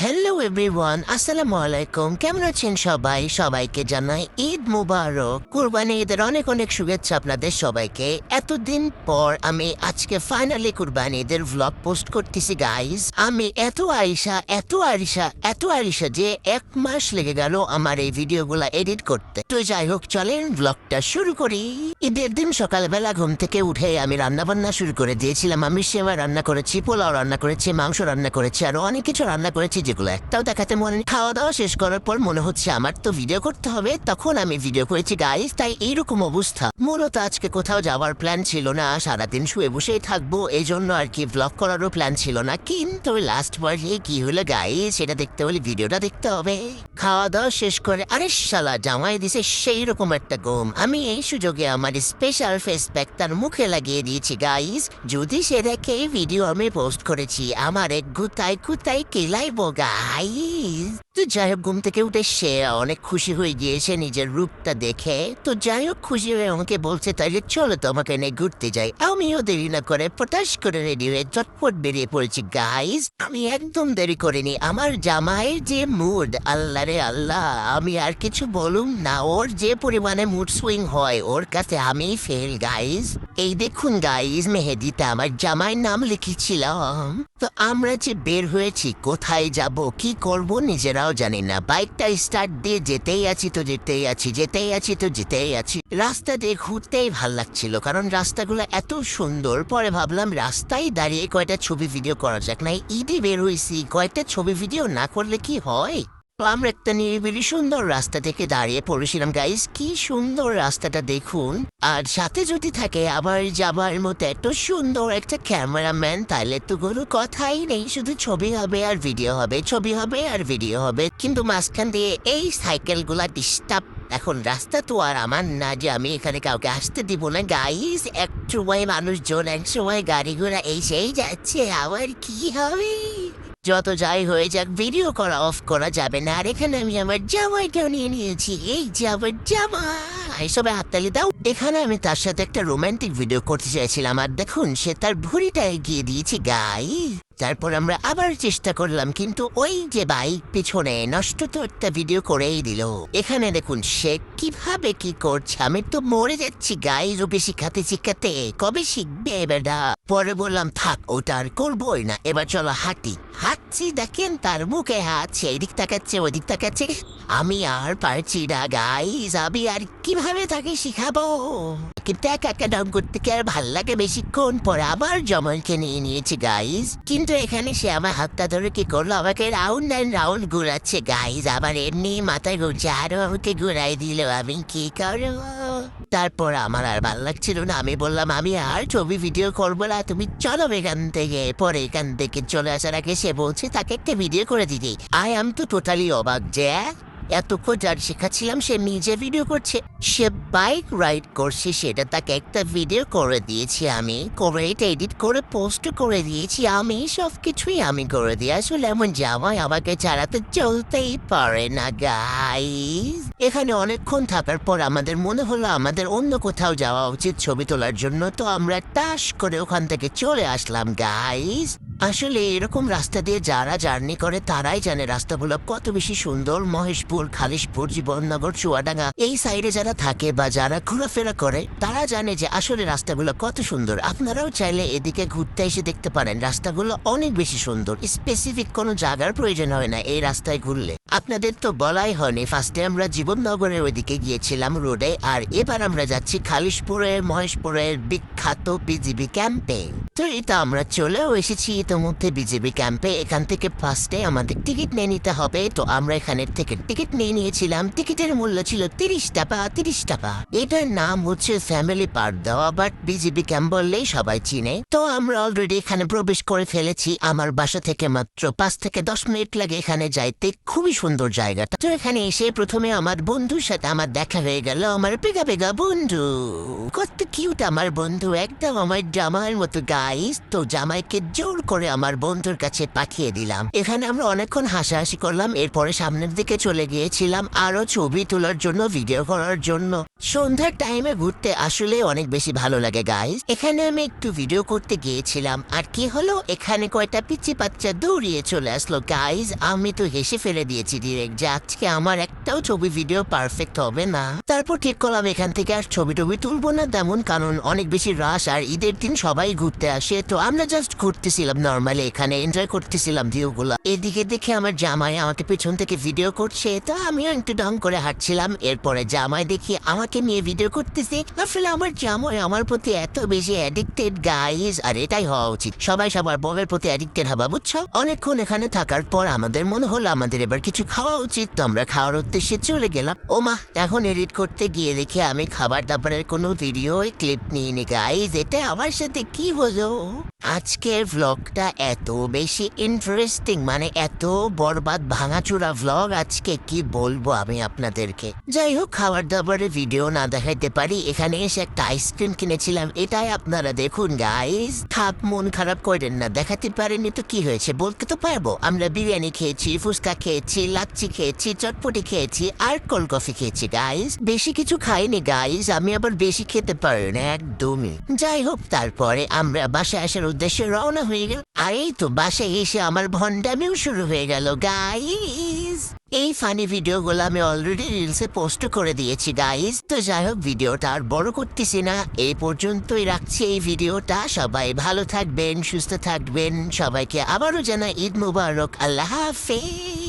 Hello everyone, আসসালামু আলাইকুম। কেমন আছেন সবাই? সবাইকে জানাই ঈদ মুবারক। কুরবানি ঈদের অনেক অনেক শুভেচ্ছা আপনাদের সবাইকে। এতদিন পর আমি আজকে ফাইনালি কুরবানি ঈদের ভ্লগ পোস্ট করতেছি গাইজ। আমি এত আরিশা যে 1 মাস লেগে গেল আমার এই ভিডিওগুলা এডিট করতে। তো যাই হোক, চলেন ভ্লগটা শুরু করি। ঈদের দিন সকালবেলা ঘুম থেকে উঠে আমি রান্না বান্না শুরু করে দিয়েছিলাম। আমি সেমাই রান্না করেছি, পোলাও রান্না করেছি, মাংস রান্না করেছি, আরো অনেক কিছু রান্না করেছি যেগুলো একটাও দেখাতে মনে নেই। খাওয়া দাওয়া শেষ করার পর মনে হচ্ছে আমার তো ভিডিও করতে হবে, তখন আমি ভিডিও করেছি গাইস। তাই এইরকম অবস্থা। মূলত আজকে কোথাও যাওয়ার প্ল্যান ছিল না, সারাদিন শুয়ে বসেই থাকবো, এই জন্য আর কি ব্লগ করারও প্ল্যান ছিল না। কিন্তু লাস্ট পর্যায়ে কি হলো গাইস, সেটা দেখতে হলে ভিডিওটা দেখতে হবে। খাওয়া দাওয়া শেষ করে আরে শালা জামাই দিছে সেই রকম একটা ঘুম। আমি এই সুযোগে আমার স্পেশাল ফেস প্যাক তার মুখে লাগিয়ে দিয়েছি গাইস। যদি সে দেখে ভিডিও আমি পোস্ট করেছি, আমার এক গুতাই কুতাই কেলাইবো গাইস। তো যাই হোক, ঘুম থেকে উঠে সে অনেক খুশি হয়ে গিয়েছে নিজের রূপটা দেখে। তো যাই হোক, খুশি হয়ে আমাকে বলছে তাইলে চলো তোমাকে নিয়ে ঘুরতে যাই। আমিও দেরি না করে পটাশ করে রেডি হয়ে চটপট বেরিয়ে পড়েছি গাইস। আমি একদম দেরি করিনি। আমার জামাইয়ের যে মুড, আল্লাহ রে আল্লাহ, আমি আর কিছু বলুম না। ওর যে পরিমাণে মুড সুইং হয়, ওর কাছে আমি ফেল গাইস। এই দেখুন গাইস, মেহেদিতে আমার জামাইয়ের নাম লিখেছিলাম। তো আমরা যে বের হয়েছি, কোথায় যাব কি করব নিজেরাও জানি না। বাইকটা স্টার্ট দিয়ে যেতেই আছি তো যেতেই আছি। রাস্তা দিয়ে ঘুরতেই ভাল লাগছিল, কারণ রাস্তাগুলো এত সুন্দর। পরে ভাবলাম রাস্তায় দাঁড়িয়ে কয়টা ছবি ভিডিও করা যাক না। ঈদে বের হয়েছি, কয়টা ছবি ভিডিও না করলে কি হয়। তো আমরা একটা নিরিবিলি সুন্দর রাস্তা থেকে দাঁড়িয়ে পড়েছিলাম গাইস। কি সুন্দর রাস্তাটা দেখুন। আর সাথে যদি থাকে আবার যাবার মতো এত সুন্দর একটা ক্যামেরাম্যান, তাহলে তো কোনো কথাই নেই, শুধু ছবি হবে আর ভিডিও হবে, ছবি হবে আর ভিডিও হবে। কিন্তু মাঝখান দিয়ে এই সাইকেলগুলা ডিস্টার্ব। এখন রাস্তা তো আর আমার না যে আমি এখানে কাউকে আসতে দিব না গাইস। এক সময় মানুষজন, এক সময় গাড়ি ঘোড়া এসেই যাচ্ছে, আবার কি হবে। যত যাই হয়ে যাক, ভিডিও করা অফ করা যাবে না। আর এখানে আমি আমার জামাইটাও নিয়ে নিয়েছি। এই যে আমার জামাই, সবাই হাততালি দাও। এখানে আমি তার সাথে একটা রোমান্টিক ভিডিও করতে চাইছিলাম, আর দেখুন সে তার ভুঁড়িটা এগিয়ে দিয়েছে গাই। তারপর আমরা আবার চেষ্টা করলাম, কিন্তু ওই যে বাইক পিছনে নষ্ট তো একটা ভিডিও করেই দিল। এখানে দেখুন সে কিভাবে কি করছে, আমি তো মরে যাচ্ছি গাইজ। ওকে শিখাতে কবে শিখবে বেটা। পরে বললাম থাক, ওটা আর করবোই না, এবার চলো হাঁটছি। দেখেন তার মুখে হাত, সেই দিক তাকাচ্ছে ওই দিক তাকাচ্ছে। আমি আর পারছি না গাইজ, আমি আর কিভাবে তাকে শিখাবো। কিন্তু একা ডাউন করতে কি আর ভাল লাগে বেশিক্ষণ। পরে আবার জমলকে নিয়ে নিয়েছি গাইজ। কিন্তু এখানে সে আমার হাতটা ধরে কি করলো, আমাকে রাউন্ড ঘুরাচ্ছে গাইজ। আবার এমনি মাথায় ঘুরছে, আরো আমাকে ঘুরাই দিল। আমি কি করবো। তারপর আমার আর ভাল লাগছিল না, আমি বললাম আমি আর ছবি ভিডিও করবো না, তুমি চলো এখান থেকে। পরে এখান থেকে চলে আসার আগে সে বলছে তাকে একটা ভিডিও করে দিতে। আই এম তো টোটালি অবাক যে এতক্ষণ যার শেখাচ্ছিলাম সে নিজে ভিডিও করছে। সে বাইক রাইড করছে, সেটা তাকে একটা ভিডিও করে দিয়েছি আমি, করে এটা এডিট করে পোস্ট করে দিয়েছি আমি। সবকিছুই আমি করে দিই। আসলে এমন জামাই আমাকে চালাতে চলতেই পারে না গাইস। এখানে অনেকক্ষণ থাকার পর আমাদের মনে হলো আমাদের অন্য কোথাও যাওয়া উচিত ছবি তোলার জন্য। তো আমরা টাস করে ওখান থেকে চলে আসলাম গাইস। আসলে এরকম রাস্তা দিয়ে যারা জার্নি করে তারাই জানে রাস্তাগুলো কত বেশি সুন্দর। মহেশপুর, খালিশপুর, জীবননগর, চুয়াডাঙ্গা এই সাইডে যারা থাকে বা যারা ঘোরাফেরা করে তারা জানে যে আসলে রাস্তাগুলো কত সুন্দর। আপনারাও চাইলে এদিকে ঘুরতে এসে দেখতে পারেন, রাস্তাগুলো অনেক বেশি সুন্দর। স্পেসিফিক কোনো জায়গার প্রয়োজন হয় না এই রাস্তায় ঘুরলে। আপনাদের তো বলাই হয়নি, ফার্স্টে আমরা জীবননগরের ওইদিকে গিয়েছিলাম রোডে, আর এবার আমরা যাচ্ছি খালিশপুরের মহেশপুরের বিখ্যাত বিজিবি ক্যাম্পে। তো এটা আমরা চলেও এসেছি ইতিমধ্যে বিজেপি ক্যাম্পে। এখান থেকে ফার্স্টে আমাদের টিকিট নিয়ে নিতে হবে। তো আমরা এখানের থেকে টিকিট নিয়ে নিয়েছিলাম। টিকিটের মূল্য ছিল 30 টাকা। এটার নাম হচ্ছে ফ্যামিলি পার্ক দেওয়া, বাট বিজেপি ক্যাম্প বললেই সবাই চিনে। তো আমরা অলরেডি এখানে প্রবেশ করে ফেলেছি। আমার বাসা থেকে মাত্র 5 থেকে 10 মিনিট লাগে এখানে যাইতে। খুবই সুন্দর জায়গাটা। তো এখানে এসে প্রথমে আমার বন্ধুর সাথে আমার দেখা হয়ে গেল। আমার পেগা বন্ধু, কত কিউট আমার বন্ধু, একদম আমার জামাইয়ের মতো গাইস। তো জামাইকে জোর করে করে আমার বন্ধুর কাছে পাঠিয়ে দিলাম। এখানে আমরা অনেকক্ষণ হাসাহাসি করলাম, এরপরে সামনের দিকে চলে গিয়েছিলাম আরো ছবি তোলার জন্য, ভিডিও করার জন্য। সন্ধ্যার টাইমে ঘুরতে আসলে অনেক বেশি ভালো লাগে গাইজ। এখানে আমি একটু ভিডিও করতে গিয়েছিলাম, আর কি হলো, এখানে কয়টা পিচ্চি বাচ্চা দৌড়িয়ে চলে আসলো গাইজ। আমি তো হেসে ফেলে দিয়েছি ডিরেক্ট যে আজকে আমার একটাও ছবি ভিডিও পারফেক্ট হবে না। তারপর ঠিক করলাম এখান থেকে আর ছবি টবি তুলবো না তেমন, কারণ অনেক বেশি রাশ আর ঈদের দিন সবাই ঘুরতে আসে। তো আমরা জাস্ট ঘুরতেছিলাম নর্মালি, এখানে এনজয় করতেছিলাম ভিউগুলো। এদিকে দেখে আমার জামাই আমাকে পেছন থেকে ভিডিও করছে, তো আমিও একটু ঢং করে হাঁটছিলাম। এরপরে জামাই দেখি আমাকে নিয়ে ভিডিও করতেছে। আসলে আমার জামাই আমার প্রতি এত বেশি অ্যাডিক্টেড গাইজ, আর এটাই হওয়া উচিত, সবাই সবার বউয়ের প্রতি অ্যাডিক্টেড হবা, বুঝছো? অনেকক্ষণ এখানে থাকার পর আমাদের মনে হলো আমাদের এবার কিছু খাওয়া উচিত, তো আমরা খাওয়ার উদ্দেশ্যে চলে গেলাম। ও মা, এখন এডিট করতে গিয়ে দেখি আমি খাবার দাবারের কোনো ভিডিও ক্লিপ নিইনি গাইজ। এটা আমার সাথে কি হলো? আজকের ভ্লগটা এত বেশি ইন্টারেস্টিং, মানে এত বরবাদ ভাঙাচুরা ভ্লগ, আজকে কি বলবো আমি আপনাদেরকে। যাই হোক, খাবার দাবারের ভিডিও না দেখাইতে পারি, এখানে এসে একটা আইসক্রিম কিনেছিলাম, এটাই আপনারা দেখুন গাইজ। থাক, মন খারাপ করেন না, দেখাতে পারেনি তো কি হয়েছে, বলতে তো পারবো। আমরা বিরিয়ানি খেয়েছি, ফুচকা খেয়েছি, লাচ্ছি খেয়েছি, চটপটি খেয়েছি, আর কোল্ড কফি খেয়েছি গাইজ। বেশি কিছু খাইনি গাইজ, আমি আবার বেশি খেতে পারি না একদমই। যাই হোক, তারপরে আমরা বাসায় আসার উদ্দেশ্যে রওনা হয়ে গেল। আর এই তো বাসায় এসে আমার ভন্ডামিও শুরু হয়ে গেল গাইজ। এই ফানি ভিডিওগুলো আমি অলরেডি রিলসে পোস্ট করে দিয়েছি গাইজ। তো যাই হোক, ভিডিওটা আর বড় করতেছি না, এই পর্যন্তই রাখছি এই ভিডিওটা। সবাই ভালো থাকবেন, সুস্থ থাকবেন, সবাইকে আবারও জানাই ঈদ মুবারক, আল্লাহ হাফেজ।